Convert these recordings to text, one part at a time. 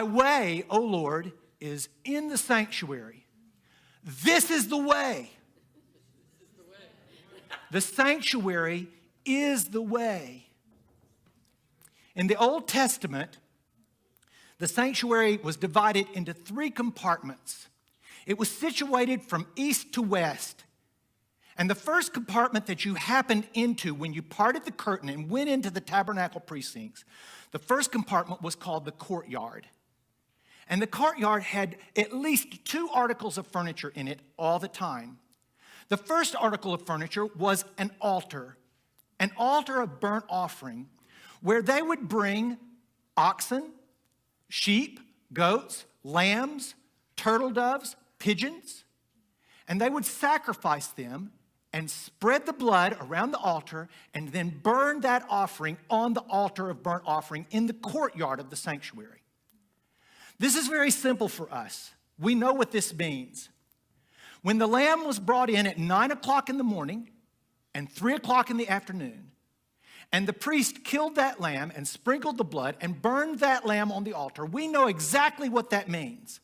way, O Lord, is in the sanctuary. This is the way. The sanctuary is the way. In the Old Testament, the sanctuary was divided into 3 compartments. It was situated from east to west. And the first compartment that you happened into when you parted the curtain and went into the tabernacle precincts, the first compartment was called the courtyard. And the courtyard had at least 2 articles of furniture in it all the time. The first article of furniture was an altar of burnt offering, where they would bring oxen, sheep, goats, lambs, turtle doves, pigeons, and they would sacrifice them and spread the blood around the altar and then burn that offering on the altar of burnt offering in the courtyard of the sanctuary. This is very simple for us. We know what this means. When the lamb was brought in at 9 o'clock in the morning and 3 o'clock in the afternoon, and the priest killed that lamb and sprinkled the blood and burned that lamb on the altar, we know exactly what that means.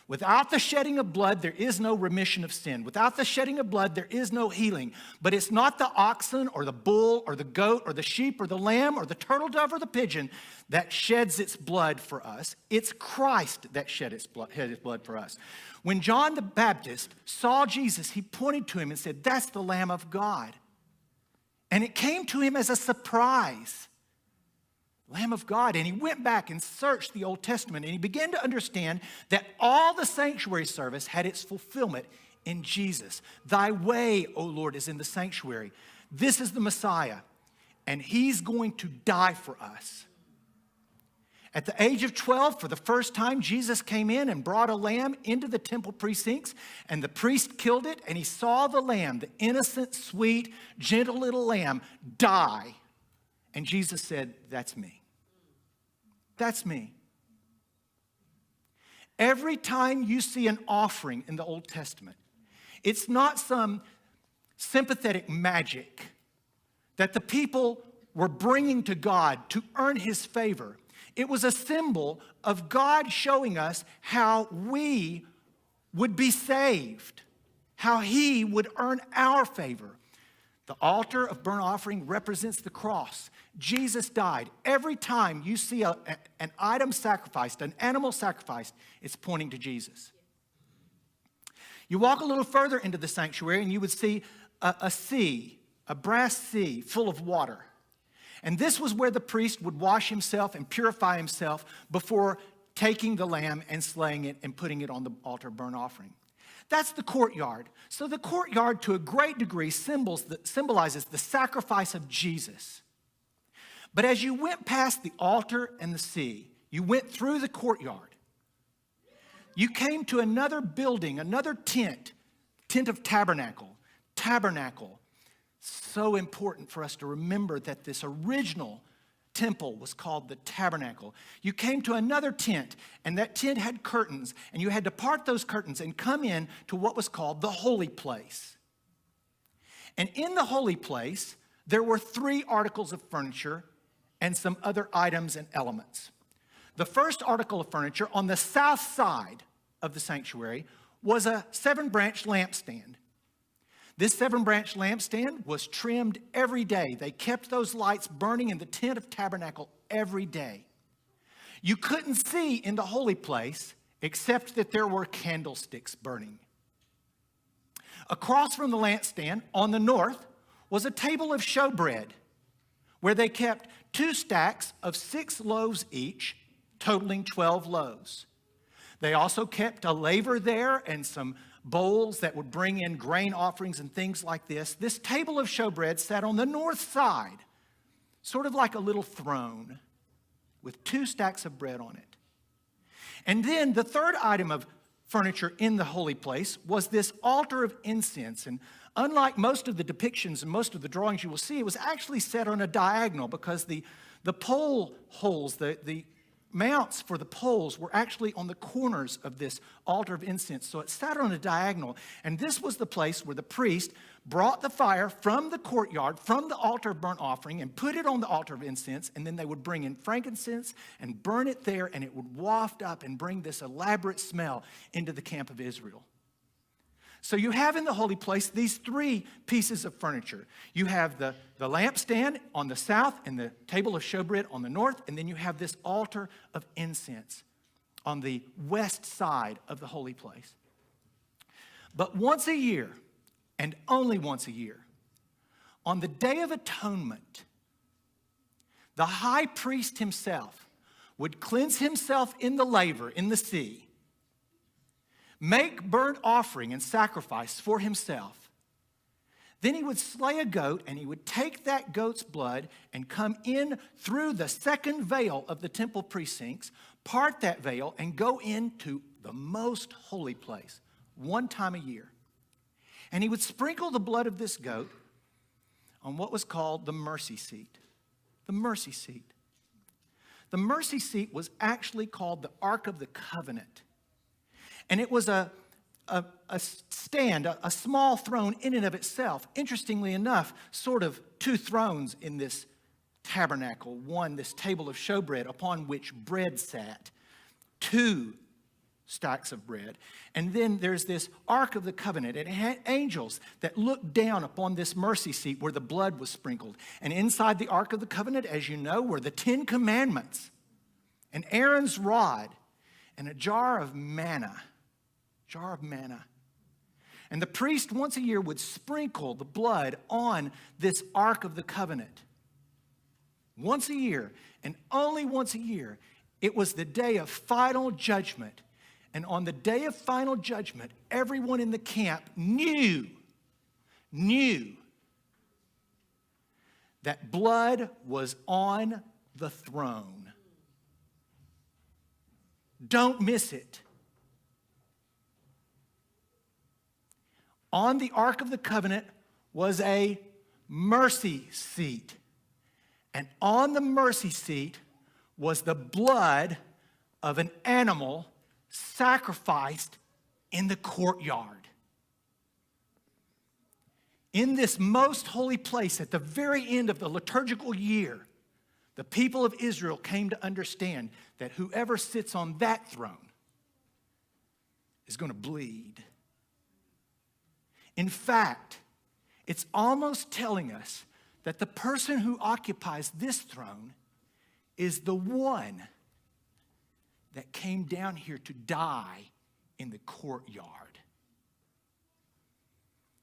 Without the shedding of blood, there is no remission of sin. Without the shedding of blood, there is no healing. But it's not the oxen or the bull or the goat or the sheep or the lamb or the turtle dove or the pigeon that sheds its blood for us. It's Christ that shed his blood for us. When John the Baptist saw Jesus, he pointed to him and said, "That's the Lamb of God." And it came to him as a surprise. Lamb of God. And he went back and searched the Old Testament, and he began to understand that all the sanctuary service had its fulfillment in Jesus. Thy way, O Lord, is in the sanctuary. This is the Messiah, and he's going to die for us. At the age of 12, for the first time, Jesus came in and brought a lamb into the temple precincts, and the priest killed it, and he saw the lamb, the innocent, sweet, gentle little lamb, die. And Jesus said, "That's me. That's me." Every time you see an offering in the Old Testament, it's not some sympathetic magic that the people were bringing to God to earn his favor. It was a symbol of God showing us how we would be saved, how he would earn our favor. The altar of burnt offering represents the cross. Jesus died. Every time you see an item sacrificed, an animal sacrificed, it's pointing to Jesus. You walk a little further into the sanctuary and you would see a sea, a brass sea full of water. And this was where the priest would wash himself and purify himself before taking the lamb and slaying it and putting it on the altar of burnt offering. That's the courtyard. So the courtyard, to a great degree, symbolizes the sacrifice of Jesus. But as you went past the altar and the sea, you went through the courtyard. You came to another building, another tent of tabernacle. Tabernacle. So important for us to remember that this original temple was called the tabernacle. You came to another tent, and that tent had curtains, and you had to part those curtains and come in to what was called the holy place. And in the holy place, there were 3 articles of furniture and some other items and elements. The first article of furniture on the south side of the sanctuary was a 7-branch lampstand. This 7-branch lampstand was trimmed every day. They kept those lights burning in the tent of tabernacle every day. You couldn't see in the holy place except that there were candlesticks burning. Across from the lampstand on the north was a table of showbread where they kept 2 stacks of 6 loaves each, totaling 12 loaves. They also kept a laver there and some bowls that would bring in grain offerings and things like this. This table of showbread sat on the north side, sort of like a little throne with 2 stacks of bread on it. And then the third item of furniture in the holy place was this altar of incense. And unlike most of the depictions and most of the drawings you will see, it was actually set on a diagonal because the pole holes, the mounts for the poles were actually on the corners of this altar of incense. So it sat on a diagonal, and this was the place where the priest brought the fire from the courtyard, from the altar of burnt offering, and put it on the altar of incense, and then they would bring in frankincense and burn it there, and it would waft up and bring this elaborate smell into the camp of Israel. So you have in the holy place these three pieces of furniture. You have the lampstand on the south and the table of showbread on the north, and then you have this altar of incense on the west side of the holy place. But once a year, and only once a year, on the Day of Atonement, the high priest himself would cleanse himself in the laver, in the sea, make burnt offering and sacrifice for himself. Then he would slay a goat, and he would take that goat's blood and come in through the second veil of the temple precincts, part that veil, and go into the most holy place one time a year. And he would sprinkle the blood of this goat on what was called the mercy seat. The mercy seat. The mercy seat was actually called the Ark of the Covenant. And it was a stand, a small throne in and of itself. Interestingly enough, sort of two thrones in this tabernacle. One, this table of showbread upon which bread sat. Two stacks of bread. And then there's this Ark of the Covenant. It had angels that looked down upon this mercy seat where the blood was sprinkled. And inside the Ark of the Covenant, as you know, were the 10 Commandments, and Aaron's rod, and a jar of manna. Jar of manna. And the priest once a year would sprinkle the blood on this Ark of the Covenant. Once a year, and only once a year. It was the day of final judgment. And on the day of final judgment, everyone in the camp knew that blood was on the throne. Don't miss it. On the Ark of the Covenant was a mercy seat. And on the mercy seat was the blood of an animal sacrificed in the courtyard. In this most holy place, at the very end of the liturgical year, the people of Israel came to understand that whoever sits on that throne is going to bleed. In fact, it's almost telling us that the person who occupies this throne is the one that came down here to die in the courtyard.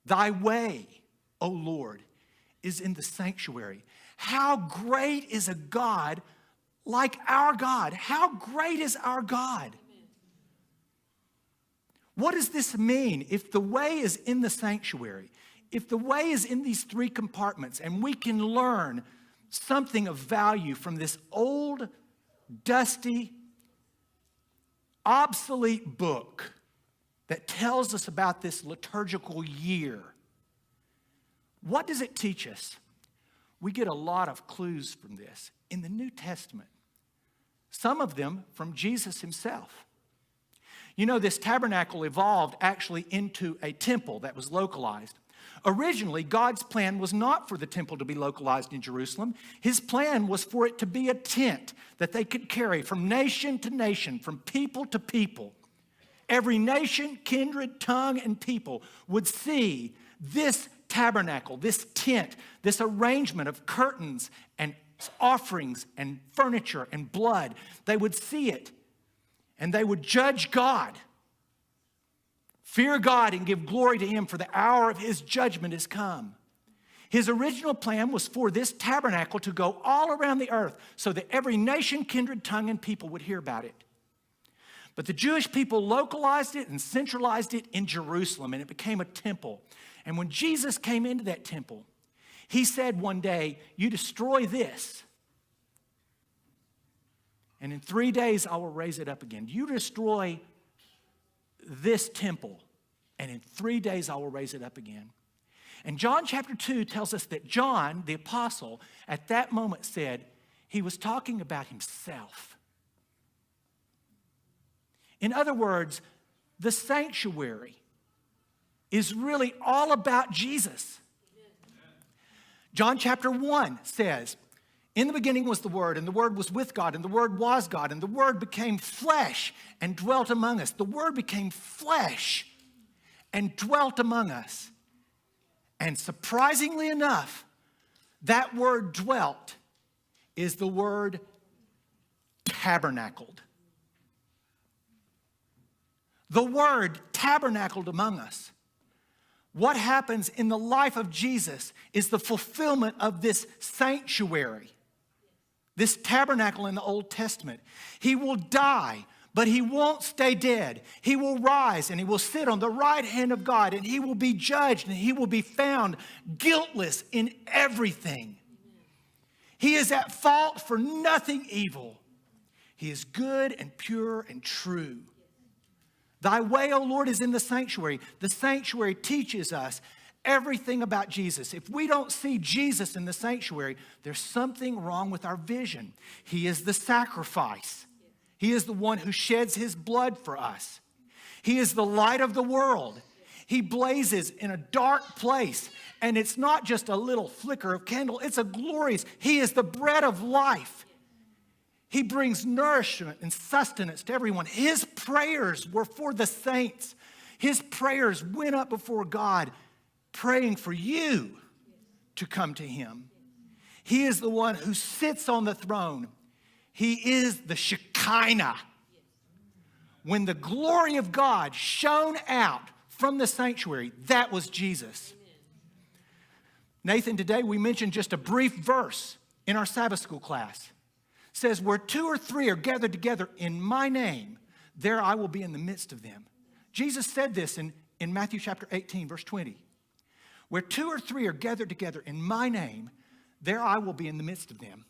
Thy way, O Lord, is in the sanctuary. How great is a God like our God? How great is our God? What does this mean? If the way is in the sanctuary, if the way is in these three compartments, and we can learn something of value from this old, dusty, obsolete book that tells us about this liturgical year, what does it teach us? We get a lot of clues from this in the New Testament. Some of them from Jesus himself. You know, this tabernacle evolved actually into a temple that was localized. Originally, God's plan was not for the temple to be localized in Jerusalem. His plan was for it to be a tent that they could carry from nation to nation, from people to people. Every nation, kindred, tongue, and people would see this tabernacle, this tent, this arrangement of curtains and offerings and furniture and blood. They would see it, and they would judge God. Fear God and give glory to him, for the hour of his judgment has come. His original plan was for this tabernacle to go all around the earth so that every nation, kindred, tongue, and people would hear about it. But the Jewish people localized it and centralized it in Jerusalem, and it became a temple. And when Jesus came into that temple, he said one day, "You destroy this, and in 3 days I will raise it up again. You destroy this temple, and in 3 days I will raise it up again." And John chapter 2 tells us that John, the apostle, at that moment said he was talking about himself. In other words, the sanctuary is really all about Jesus. John chapter 1 says, in the beginning was the Word, and the Word was with God, and the Word was God, and the Word became flesh and dwelt among us. The Word became flesh and dwelt among us. And surprisingly enough, that word dwelt is the word tabernacled. The word tabernacled among us. What happens in the life of Jesus is the fulfillment of this sanctuary, this tabernacle in the Old Testament. He will die, but he won't stay dead. He will rise and he will sit on the right hand of God, and he will be judged and he will be found guiltless in everything. He is at fault for nothing evil. He is good and pure and true. Thy way, O Lord, is in the sanctuary. The sanctuary teaches us everything about Jesus. If we don't see Jesus in the sanctuary, there's something wrong with our vision. He is the sacrifice. He is the one who sheds his blood for us. He is the light of the world. He blazes in a dark place, and it's not just a little flicker of candle. It's a glorious. He is the bread of life. He brings nourishment and sustenance to everyone. His prayers were for the saints. His prayers went up before God, praying for you to come to him. He is the one who sits on the throne. He is the Shekinah. When the glory of God shone out from the sanctuary, that was Jesus. Nathan, today we mentioned just a brief verse in our Sabbath school class. It says, where two or three are gathered together in my name, there I will be in the midst of them. Jesus said this in Matthew chapter 18, verse 20. Where two or three are gathered together in my name, there I will be in the midst of them.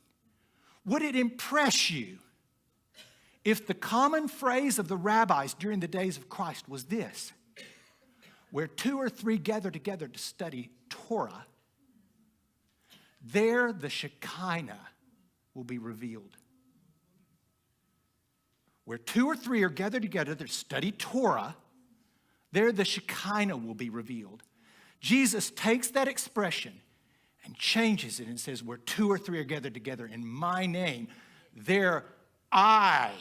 Would it impress you if the common phrase of the rabbis during the days of Christ was this? Where two or three gather together to study Torah, there the Shekinah will be revealed. Where two or three are gathered together to study Torah, there the Shekinah will be revealed. Jesus takes that expression and changes it and says, where two or three are gathered together in my name, there I.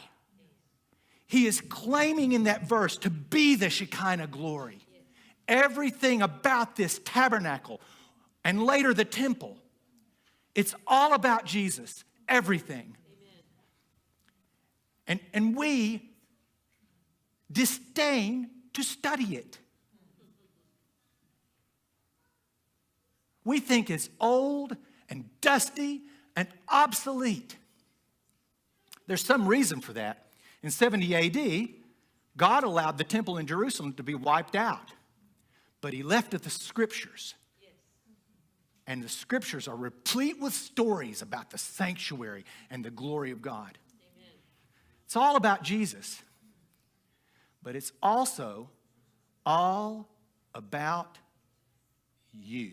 He is claiming in that verse to be the Shekinah glory. Everything about this tabernacle and later the temple, it's all about Jesus, everything. And we disdain to study it. We think it's old and dusty and obsolete. There's some reason for that. In 70 AD, God allowed the temple in Jerusalem to be wiped out, but he left it the scriptures. And the scriptures are replete with stories about the sanctuary and the glory of God. Amen. It's all about Jesus, but it's also all about you.